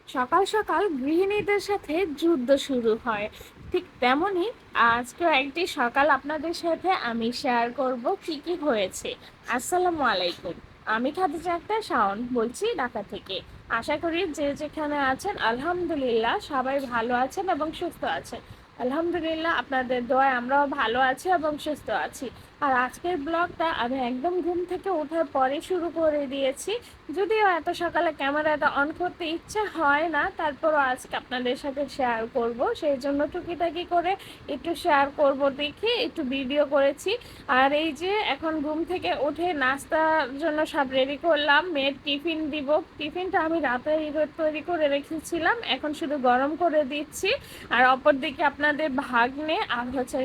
সকাল সকাল গৃহিণীদের সাথে যুদ্ধ শুরু হয়। ঠিক তেমনই আজকেও একটি সকাল আপনাদের সাথে আমি শেয়ার করব কি কি হয়েছে। আসসালামু আলাইকুম। আমি খাদিজা আক্তার শাওন বলছি ঢাকা থেকে। আশা করি যে যেখানে আছেন আলহামদুলিল্লাহ সবাই ভালো আছেন এবং সুস্থ আছেন। আলহামদুলিল্লাহ আপনাদের দোয়ায় আমরাও ভালো আছি এবং সুস্থ আছি। আর আজকের ব্লগটা আমি একদম ঘুম থেকে ওঠার পরে শুরু করে দিয়েছি। যদিও এত সকালে ক্যামেরাটা অন করতে ইচ্ছা হয় না, তারপরও আজকে আপনাদের সাথে শেয়ার করব, সেই জন্য টুকিটাকি করে একটু শেয়ার করব দেখে একটু ভিডিও করেছি। আর এই যে এখন ঘুম থেকে উঠে নাস্তার জন্য সব রেডি করলাম, মেয়ের টিফিন দিব। টিফিনটা আমি রাতে তৈরি করে রেখেছিলাম, এখন শুধু গরম করে দিচ্ছি। আর অপরদিকে আপনাদের ভাগ্নে আর হচ্ছে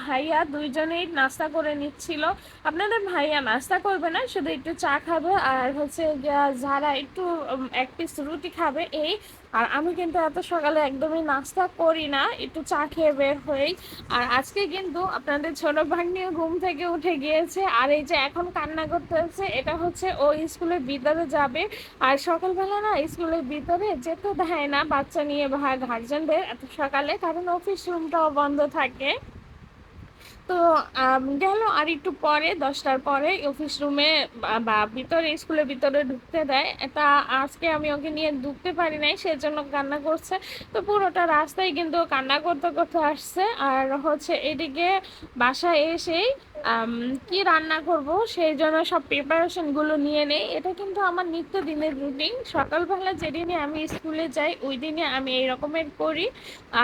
ভাইয়া দুইজনেই নাস্তা করে নিচ্ছিল। আপনাদের ভাইয়া নাস্তা করবে না, শুধু একটু চা খাবে আর হচ্ছে যারা একটু এক পিস রুটি খাবে এই। আর আমি কিন্তু এত সকালে একদমই নাস্তা করি না, একটু চা খেয়ে বের হই। আর আজকে কিন্তু আপনাদের ছোট ভাগ্নিও ঘুম থেকে উঠে গিয়েছে, আর এই যে এখন কান্না করতেছে, এটা হচ্ছে ও স্কুলের ভিতরে যাবে। আর সকালবেলা না স্কুলের ভিতরে যেতে দেয় না বাচ্চা নিয়ে বা গার্জেনদের এত সকালে, কারণ অফিস রুমটাও বন্ধ থাকে। তো গেল আর একটু পরে 10টার পরে অফিস রুমে বা ভিতরে স্কুলের ভিতরে ঢুকতে দেয়। এটা আজকে আমি ওকে নিয়ে ঢুকতে পারি নাই, সেজন্য কান্না করছে। তো পুরোটা রাস্তায় কিন্তু কান্না করতে করতে আসছে। আর হচ্ছে এদিকে বাসায় এসেই কি রান্না করব সেই জন্য সব প্রিপারেশনগুলো নিয়ে নেই। এটা কিন্তু আমার নিত্যদিনের রুটিন, সকালবেলা যেদিনে আমি স্কুলে যাই ওই দিনে আমি এই রকমের করি।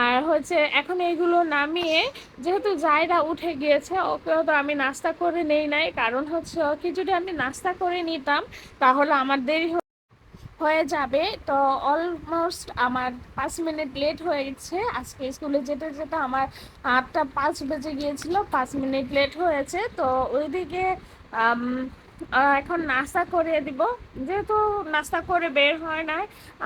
আর হচ্ছে এখন এইগুলো নামিয়ে, যেহেতু জায়রা উঠে গিয়েছে ওকেও তো আমি নাস্তা করে নেই নাই, কারণ হচ্ছে ওকে যদি আমি নাস্তা করে নিতাম তাহলে আমার দেরি হয়ে যাবে। তো অলমোস্ট আমার 5 মিনিট লেট হয়ে গেছে, আজকে স্কুলে যেতে যেতে আমার 8টা 5 বেজে গিয়েছিল, 5 মিনিট লেট হয়েছে। তো ওইদিকে আম, এখন নাস্তা করিয়ে দিব, যেহেতু নাস্তা করে বের হয় না।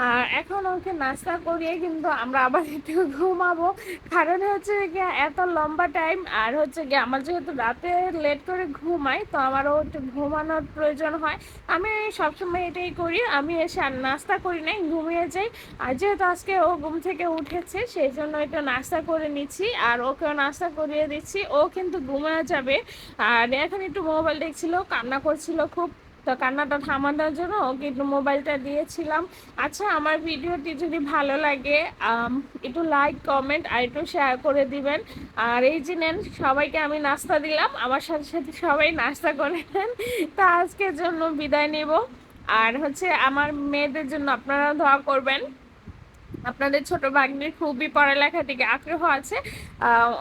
আর এখন ওকে নাস্তা করিয়ে কিন্তু আমরা আবার একটু ঘুমাবো, কারণ হচ্ছে গিয়ে এত লম্বা টাইম। আর হচ্ছে গিয়ে আমার যেহেতু রাতে লেট করে ঘুমাই, তো আমারও একটু ঘুমানোর প্রয়োজন হয়। আমি সবসময় এটাই করি, আমি এসে আর নাস্তা করি নাই, ঘুমিয়ে যাই। আর যেহেতু আজকে ও ঘুম থেকে উঠেছে সেই জন্য একটু নাস্তা করে নিচ্ছি আর ওকেও নাস্তা করিয়ে দিচ্ছি, ও কিন্তু ঘুমিয়ে যাবে। আর এখন একটু মোবাইল দেখছিল, কান্না করছিল খুব, তো কান্নাটা থামানোর জন্য ওকে একটু মোবাইলটা দিয়েছিলাম। আচ্ছা, আমার ভিডিওটি যদি ভালো লাগে একটু লাইক কমেন্ট আর একটু শেয়ার করে দিবেন। আর এই যে নেন, সবাইকে আমি নাস্তা দিলাম, আমার সাথে সাথে সবাই নাস্তা করে নেন। তা আজকের জন্য বিদায় নেব। আর হচ্ছে আমার মেয়েদের জন্য আপনারা দোয়া করবেন। আপনাদের ছোট ভাগ্নির খুবই পড়ালেখার দিকে আগ্রহ আছে,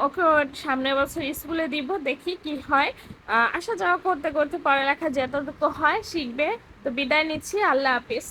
ওকে সামনের বছর স্কুলে দিব, দেখি কি হয়। আসা যাওয়া করতে করতে পড়ালেখা যতটুকু হয় শিখবে। তো বিদায় নিচ্ছি, আল্লাহ হাফিজ।